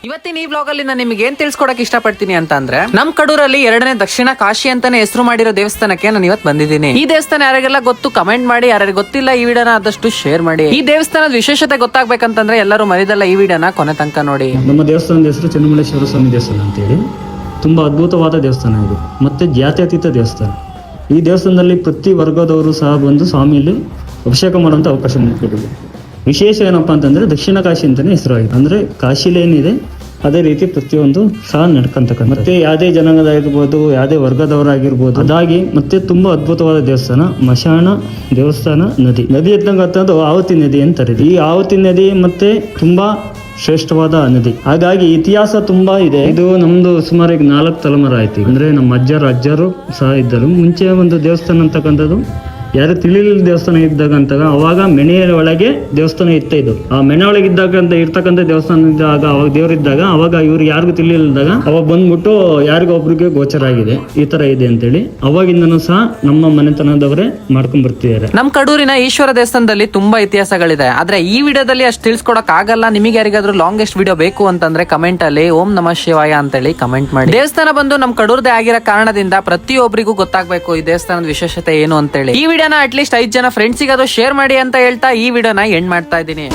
ಇವತ್ತಿನ ಈ ಬ್ಲಾಗ್ ಅಲ್ಲಿ ನಾನು ನಿಮಗೆ ಏನ್ ತಿಳ್ಸ್ಕೊಡಕ್ ಇಷ್ಟಪಡ್ತೀನಿ ಅಂತ ಅಂದ್ರೆ ನಮ್ ಕಡೂರಲ್ಲಿ 2ನೇ ದಕ್ಷಿಣ ಕಾಶಿ ಅಂತಾನೆ ಹೆಸರು ಮಾಡಿರೋ ದೇವಸ್ಥಾನಕ್ಕೆ ನಾನು ಇವತ್ತು ಬಂದಿದ್ದೀನಿ. ಈ ದೇವಸ್ಥಾನ ಯಾರಿಗೆಲ್ಲ ಗೊತ್ತು ಕಮೆಂಟ್ ಮಾಡಿ, ಯಾರಿಗೆ ಗೊತ್ತಿಲ್ಲ ಈ ವಿಡಿಯೋನ ಆದಷ್ಟು ಶೇರ್ ಮಾಡಿ. ಈ ದೇವಸ್ಥಾನದ ವಿಶೇಷತೆ ಗೊತ್ತಾಗ್ಬೇಕಂತಂದ್ರೆ ಎಲ್ಲರೂ ಮರಿದಲ್ಲ ಈ ವಿಡಿಯೋನ ಕೊನೆ ತನಕ ನೋಡಿ. ನಮ್ಮ ದೇವಸ್ಥಾನದ ಹೆಸರು ಚನ್ನಮಲ್ಲೇಶ್ವರ ಸ್ವಾಮಿ ದೇವಸ್ಥಾನ ಅಂತೇಳಿ. ತುಂಬಾ ಅದ್ಭುತವಾದ ದೇವಸ್ಥಾನ ಇದು, ಮತ್ತೆ ಜಾತ್ಯತೀತ ದೇವಸ್ಥಾನ. ಈ ದೇವಸ್ಥಾನದಲ್ಲಿ ಪ್ರತಿ ವರ್ಗದವರು ಸಹ ಬಂದು ಸ್ವಾಮಿಯಲ್ಲಿ ಅಭಿಷೇಕ ಮಾಡುವಂತ ಅವಕಾಶ ಮಾಡಿಕೊಟ್ಟಿದೆ. ವಿಶೇಷ ಏನಪ್ಪಾ ಅಂತಂದ್ರೆ ದಕ್ಷಿಣ ಕಾಶಿ ಅಂತಾನೆ ಹೆಸರಾಗಿದೆ. ಅಂದ್ರೆ ಕಾಶಿಲಿ ಏನಿದೆ ಅದೇ ರೀತಿ ಪ್ರತಿಯೊಂದು ಸಹ ನಡ್ಕೊಂತಕ್ಕ, ಮತ್ತೆ ಯಾವುದೇ ಜನಾಂಗದಾಗಿರ್ಬೋದು, ಯಾವುದೇ ವರ್ಗದವರಾಗಿರ್ಬೋದು ಅದಾಗಿ. ಮತ್ತೆ ತುಂಬಾ ಅದ್ಭುತವಾದ ದೇವಸ್ಥಾನ. ಮಶಾಣ ದೇವಸ್ಥಾನ, ನದಿ ಎತ್ತಂಗತ್ತದು ಆವತಿ ನದಿ ಅಂತಾರೆ. ಈ ಆವತಿ ನದಿ ಮತ್ತೆ ತುಂಬಾ ಶ್ರೇಷ್ಠವಾದ ನದಿ, ಹಾಗಾಗಿ ಇತಿಹಾಸ ತುಂಬಾ ಇದೆ. ಇದು ನಮ್ದು ಸುಮಾರು 4 ತಲೆಮಾರು ಆಯ್ತು. ಅಂದ್ರೆ ನಮ್ಮ ಅಜ್ಜರು ಸಹ ಇದ್ದರು. ಮುಂಚೆ ಒಂದು ದೇವಸ್ಥಾನ ಅಂತಕ್ಕಂಥದ್ದು ಯಾರು ತಿಳಿಲಿಲ್ಲ ದೇವಸ್ಥಾನ ಇದ್ದಾಗ ಅವಾಗ ಮೆಣೆಯ ಒಳಗೆ ದೇವಸ್ಥಾನ ಇತ್ತು. ಆ ಮೆಣೆ ಒಳಗೆ ಇರ್ತಕ್ಕಂಥ ದೇವಸ್ಥಾನ ಇದ್ದಾಗ, ಅವಾಗ ದೇವರಿದ್ದಾಗ, ಅವಾಗ ಇವ್ರು ಯಾರಿಗೂ ತಿಳಿಲಿಲ್ಲದಾಗ ಅವಾಗ ಬಂದ್ಬಿಟ್ಟು ಯಾರಿಗೊಬ್ರಿಗೆ ಗೋಚರ ಆಗಿದೆ ಈ ತರ ಇದೆ ಅಂತೇಳಿ. ಅವಾಗಿಂದನೂ ಸಹ ನಮ್ಮ ಮನೆತನದವರೇ ಮಾಡ್ಕೊಂಡ್ ಬರ್ತಿದ್ದಾರೆ. ನಮ್ ಕಡೂರಿನ ಈಶ್ವರ ದೇವಸ್ಥಾನದಲ್ಲಿ ತುಂಬಾ ಇತಿಹಾಸಗಳಿದೆ. ಆದ್ರೆ ಈ ವಿಡಿಯೋದಲ್ಲಿ ಅಷ್ಟು ತಿಳ್ಸ್ಕೊಡಕ್ ಆಗಲ್ಲ. ನಿಮಗೆ ಯಾರಿಗಾದ್ರೂ ಲಾಂಗೆಸ್ಟ್ ವಿಡಿಯೋ ಬೇಕು ಅಂತಂದ್ರೆ ಕಮೆಂಟ್ ಅಲ್ಲಿ ಓಂ ನಮಃ ಶಿವಾಯ ಅಂತೇಳಿ ಕಮೆಂಟ್ ಮಾಡಿ. ದೇವಸ್ಥಾನ ಬಂದು ನಮ್ ಕಡೂರ್ದೇ ಆಗಿರೋ ಕಾರಣದಿಂದ ಪ್ರತಿಯೊಬ್ಬರಿಗೂ ಗೊತ್ತಾಗ್ಬೇಕು ಈ ದೇವಸ್ಥಾನದ ವಿಶೇಷತೆ ಏನು ಅಂತೇಳಿ. ಈ ವಿಡಿಯೋನ ಅಟ್ಲೀಸ್ಟ್ 5 ಜನ ಫ್ರೆಂಡ್ಸಿಗಾದ್ರೂ ಶೇರ್ ಮಾಡಿ ಅಂತ ಹೇಳ್ತಾ ಈ ವಿಡಿಯೋನ ಎಂಡ್ ಮಾಡ್ತಾ ಇದ್ದೀನಿ.